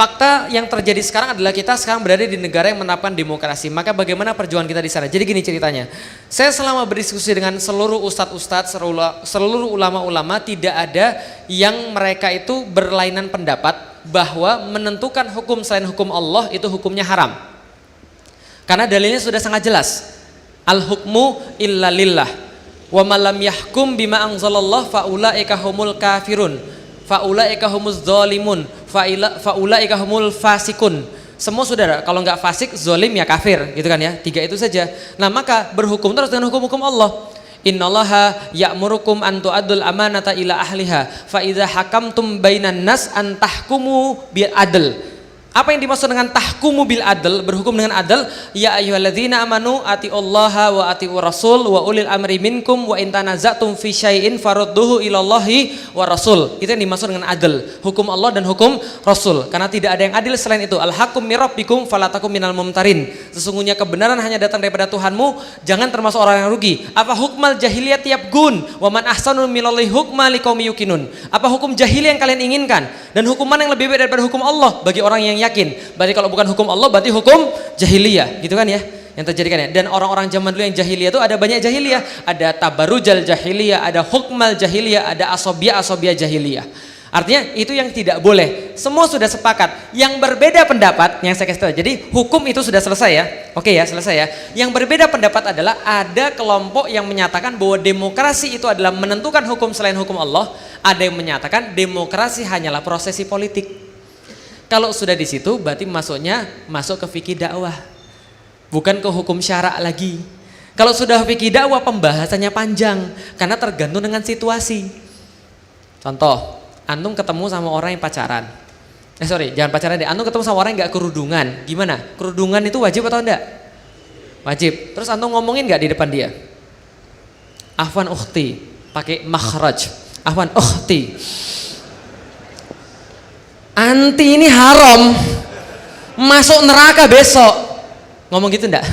Fakta yang terjadi sekarang adalah kita sekarang berada di negara yang menerapkan demokrasi. Maka bagaimana perjuangan kita di sana? Jadi gini ceritanya. Saya selama berdiskusi dengan seluruh ustadz-ustadz, seluruh ulama-ulama, tidak ada yang mereka itu berlainan pendapat bahwa menentukan hukum selain hukum Allah itu hukumnya haram. Karena dalilnya sudah sangat jelas. Al-hukmu illa lillah. Wa man lam yahkum bima anzalallah faulaika humul kafirun. Faulaika humuz zalimun. Faulaika humul fasikun. Semua saudara, kalau nggak fasik, zolim ya kafir, gitu kan ya. 3 itu saja. Nah, maka berhukum terus dengan hukum-hukum Allah. Innallaha ya'murukum an tu'addul amanata ila ahliha fa idza hakamtum bainan nas an tahkumu bil adl. Apa yang dimaksud dengan tahkumu bil adl, berhukum dengan adl? Ya ayyuhalladzina amanu atiullaha wa atiur rasul wa ulil amri minkum wa in tanaza'tum fi syai'in farudduhu ilallahi wa rasul. Itu yang dimaksud dengan adl, hukum Allah dan hukum Rasul. Karena tidak ada yang adil selain itu. Al hakum mir rabbikum fala takum minal mumtarin. Sesungguhnya kebenaran hanya datang daripada Tuhanmu, jangan termasuk orang yang rugi. Apa hukmal jahiliyah yabgun wa man ahsanu minallahi hukma liqaumi yuqinun. Apa hukum jahiliyah yang kalian inginkan dan hukum mana yang lebih baik daripada hukum Allah bagi orang yang yakin? Berarti kalau bukan hukum Allah berarti hukum jahiliyah, gitu kan ya yang terjadi kan ya. Dan orang-orang zaman dulu yang jahiliyah itu ada banyak jahiliyah, ada tabarujal jahiliyah, ada hukmal jahiliyah, ada asobiyah jahiliyah. Artinya itu yang tidak boleh. Semua sudah sepakat. Yang berbeda pendapat, yang saya kasih tahu. Jadi hukum itu sudah selesai ya. Oke ya, selesai ya. Yang berbeda pendapat adalah ada kelompok yang menyatakan bahwa demokrasi itu adalah menentukan hukum selain hukum Allah. Ada yang menyatakan demokrasi hanyalah prosesi politik. Kalau sudah di situ berarti masuk ke fikih dakwah. Bukan ke hukum syara lagi. Kalau sudah fikih dakwah pembahasannya panjang karena tergantung dengan situasi. Contoh, antum ketemu sama orang yang pacaran. Jangan pacaran deh. Antum ketemu sama orang yang gak kerudungan. Gimana? Kerudungan itu wajib atau enggak? Wajib. Terus antum ngomongin gak di depan dia? Afwan ukhti, pakai makhraj. Afwan ukhti, anti ini haram, masuk neraka besok. Ngomong gitu enggak?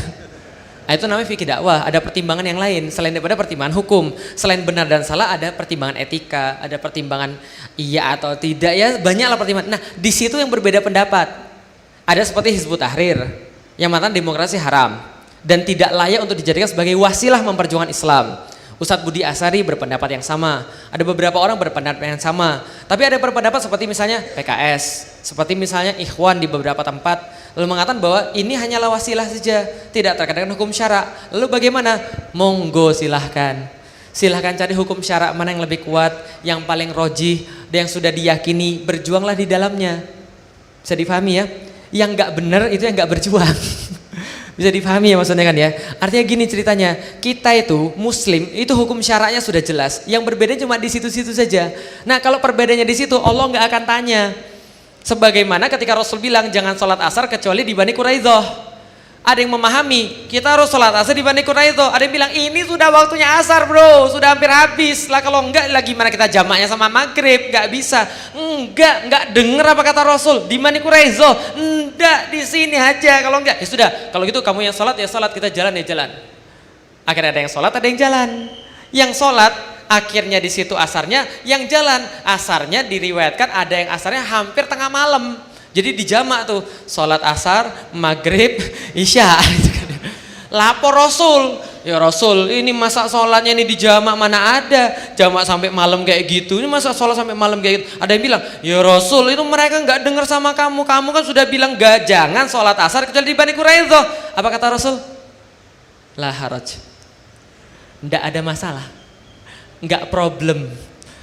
Nah, itu namanya fikih dakwah. Ada pertimbangan yang lain selain daripada pertimbangan hukum. Selain benar dan salah ada pertimbangan etika, ada pertimbangan iya atau tidak, ya banyaklah pertimbangan. Nah, di situ yang berbeda pendapat. Ada seperti Hizbut Tahrir yang mengatakan demokrasi haram dan tidak layak untuk dijadikan sebagai wasilah memperjuangkan Islam. Ustadz Budi Asari berpendapat yang sama. Ada beberapa orang berpendapat yang sama. Tapi ada berpendapat seperti misalnya PKS, seperti misalnya Ikhwan di beberapa tempat, lalu mengatakan bahwa ini hanyalah wasilah saja, tidak terkait dengan hukum syara. Lalu bagaimana? Monggo silahkan. Silahkan cari hukum syara mana yang lebih kuat, yang paling rojih, dan yang sudah diyakini, berjuanglah di dalamnya. Bisa difahami ya? Yang nggak benar itu yang nggak berjuang. Bisa difahami ya maksudnya kan ya. Artinya gini ceritanya, kita itu muslim itu hukum syaraknya sudah jelas. Yang berbeda cuma di situ-situ saja. Nah, kalau perbedaannya di situ Allah nggak akan tanya. Sebagaimana ketika Rasul bilang jangan sholat asar kecuali di Bani Quraidah. Ada yang memahami kita harus sholat asar di Bani Quraidah. Ada yang bilang ini sudah waktunya asar bro, sudah hampir habis lah. Kalau enggak lagi mana kita jamaknya sama maghrib, nggak bisa. Enggak dengar apa kata Rasul di Bani Quraidah. Enggak, di sini aja. Kalau enggak ya sudah. Kalau gitu kamu yang sholat ya sholat, kita jalan ya jalan. Akhirnya ada yang sholat, ada yang jalan. Yang sholat akhirnya di situ asarnya, yang jalan asarnya diriwayatkan ada yang asarnya hampir tengah malam. Jadi dijamak tuh, sholat asar, maghrib, isya. Lapor Rasul, ya Rasul ini masa sholatnya ini dijamak, mana ada jamak sampai malam kayak gitu, ini masa sholat sampai malam kayak gitu. Ada yang bilang, ya Rasul itu mereka nggak dengar sama kamu kan sudah bilang gak, jangan sholat asar kecuali di Bani Quraidah. Apa kata Rasul? La haraj, nggak ada masalah, nggak problem.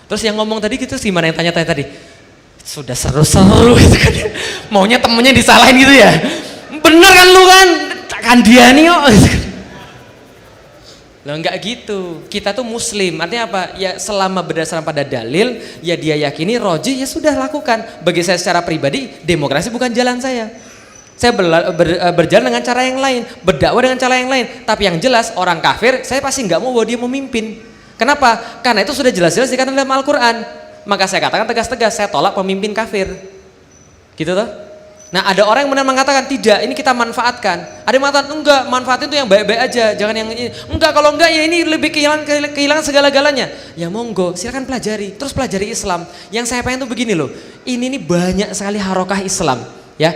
Terus yang ngomong tadi gitu sih, mana yang tanya-tanya tadi? Sudah seru-seru gitu kan, maunya temennya disalahin gitu ya. Bener kan lu kan, takkan dia nih kok. Loh enggak gitu, kita tuh muslim, artinya apa? Ya selama berdasarkan pada dalil, ya dia yakini roji, ya sudah lakukan. Bagi saya secara pribadi, demokrasi bukan jalan saya. Saya berjalan dengan cara yang lain, berdakwah dengan cara yang lain. Tapi yang jelas orang kafir, saya pasti nggak mau bahwa dia memimpin. Kenapa? Karena itu sudah jelas-jelas dikatakan dalam Al-Quran. Maka saya katakan tegas-tegas, saya tolak pemimpin kafir. Gitu toh? Nah ada orang yang benar mengatakan tidak, ini kita manfaatkan. Ada yang mengatakan enggak, manfaatin itu yang baik-baik aja, jangan yang ini. Enggak, kalau enggak ya ini lebih kehilangan segala-galanya. Ya monggo, silakan pelajari, terus pelajari Islam. Yang saya pengen tuh begini loh, ini nih banyak sekali harokah Islam, ya.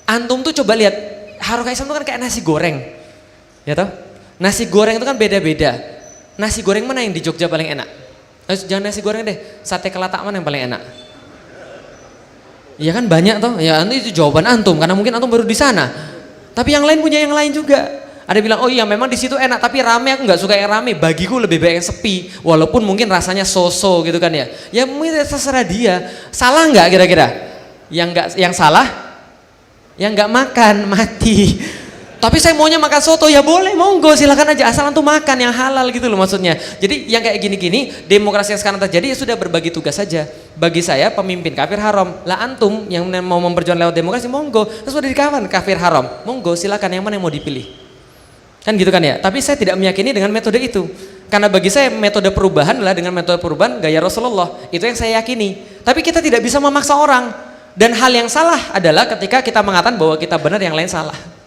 Antum tuh coba lihat, harokah Islam itu kan kayak nasi goreng, ya toh. Nasi goreng itu kan beda-beda. Nasi goreng mana yang di Jogja paling enak? Jangan nasi goreng deh, sate kelatak mana yang paling enak? Ya kan banyak toh, ya itu jawaban antum karena mungkin antum baru di sana. Tapi yang lain punya yang lain juga. Ada bilang oh iya memang di situ enak tapi rame, aku nggak suka yang rame. Bagiku lebih baik yang sepi, walaupun mungkin rasanya so-so gitu kan ya. Ya mungkin terserah dia. Salah nggak kira-kira? Yang salah, yang nggak makan mati. Tapi saya maunya makan soto, ya boleh, monggo silakan aja asal antum makan yang halal gitu loh maksudnya. Jadi yang kayak gini-gini demokrasi yang sekarang terjadi ya sudah berbagi tugas saja. Bagi saya pemimpin kafir haram, lah antum yang mau memperjuangkan lewat demokrasi monggo, terus udah dikawan kafir haram, monggo silakan yang mana yang mau dipilih. Kan gitu kan ya. Tapi saya tidak meyakini dengan metode itu. Karena bagi saya metode perubahan adalah dengan metode perubahan gaya Rasulullah. Itu yang saya yakini. Tapi kita tidak bisa memaksa orang. Dan hal yang salah adalah ketika kita mengatakan bahwa kita benar yang lain salah.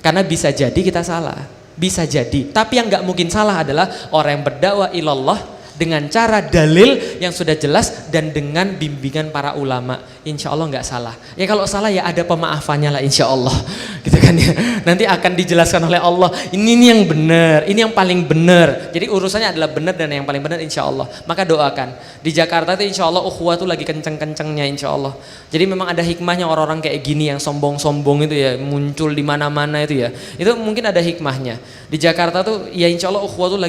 Karena bisa jadi kita salah, bisa jadi. Tapi yang nggak mungkin salah adalah orang yang berdakwah ilallah dengan cara dalil yang sudah jelas dan dengan bimbingan para ulama. Insya Allah nggak salah. Ya kalau salah ya ada pemaafannya lah insya Allah. Gitu kan ya. Nanti akan dijelaskan oleh Allah. Ini yang benar, ini yang paling benar. Jadi urusannya adalah benar dan yang paling benar insya Allah. Maka doakan. Di Jakarta itu insya Allah ukhuwah tuh lagi kenceng-kencengnya insya Allah. Jadi memang ada hikmahnya orang-orang kayak gini yang sombong-sombong itu ya muncul di mana-mana itu ya. Itu mungkin ada hikmahnya. Di Jakarta tuh ya insya Allah ukhuwah tuh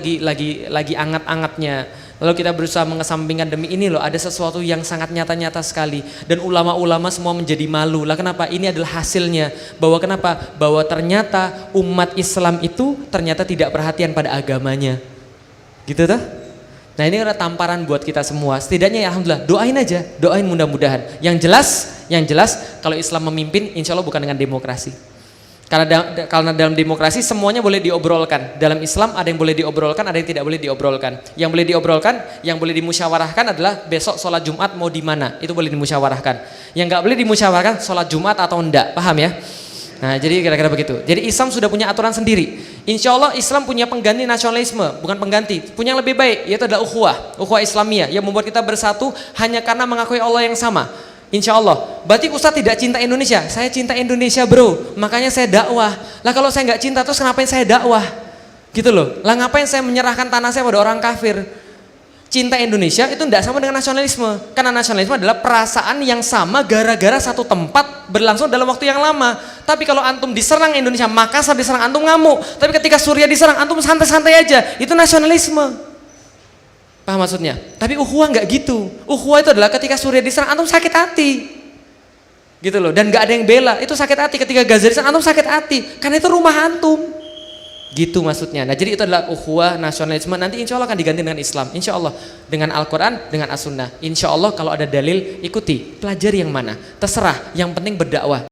lagi angat-angatnya. Lalu kita berusaha mengesampingkan demi ini loh, ada sesuatu yang sangat nyata-nyata sekali dan ulama-ulama semua menjadi malu. Lah kenapa? Ini adalah hasilnya. Bahwa kenapa? Bahwa ternyata umat Islam itu ternyata tidak perhatian pada agamanya. Gitu toh? Nah ini adalah tamparan buat kita semua. Setidaknya ya alhamdulillah, doain aja, doain mudah-mudahan. Yang jelas kalau Islam memimpin insya Allah bukan dengan demokrasi. Karena dalam demokrasi semuanya boleh diobrolkan. Dalam Islam ada yang boleh diobrolkan, ada yang tidak boleh diobrolkan. Yang boleh diobrolkan, yang boleh dimusyawarahkan adalah besok sholat Jumat mau di mana, itu boleh dimusyawarahkan. Yang nggak boleh dimusyawarahkan sholat Jumat atau enggak, paham ya? Nah jadi kira-kira begitu. Jadi Islam sudah punya aturan sendiri. Insya Allah Islam punya pengganti nasionalisme, bukan pengganti. Punya yang lebih baik, yaitu adalah ukhuwah Islamiyah yang membuat kita bersatu hanya karena mengakui Allah yang sama. Insya Allah, berarti Ustadz tidak cinta Indonesia. Saya cinta Indonesia bro, makanya saya dakwah. Lah kalau saya nggak cinta terus ngapain saya dakwah? Gitu loh. Lah ngapain saya menyerahkan tanah saya pada orang kafir? Cinta Indonesia itu tidak sama dengan nasionalisme. Karena nasionalisme adalah perasaan yang sama gara-gara satu tempat berlangsung dalam waktu yang lama. Tapi kalau antum diserang Indonesia, Makassar diserang antum ngamuk. Tapi ketika Suriah diserang antum santai-santai aja. Itu nasionalisme. Paham maksudnya? Tapi ukhuwah nggak gitu. Ukhuwah itu adalah ketika Suriah diserang antum sakit hati. Gitu loh. Dan nggak ada yang bela. Itu sakit hati. Ketika Gaza diserang antum sakit hati. Karena itu rumah antum. Gitu maksudnya. Nah jadi itu adalah ukhuwah nasionalisme. Nanti insya Allah akan diganti dengan Islam. Insya Allah. Dengan Al-Quran, dengan As-Sunnah. Insya Allah kalau ada dalil ikuti. Pelajari yang mana. Terserah. Yang penting berdakwah.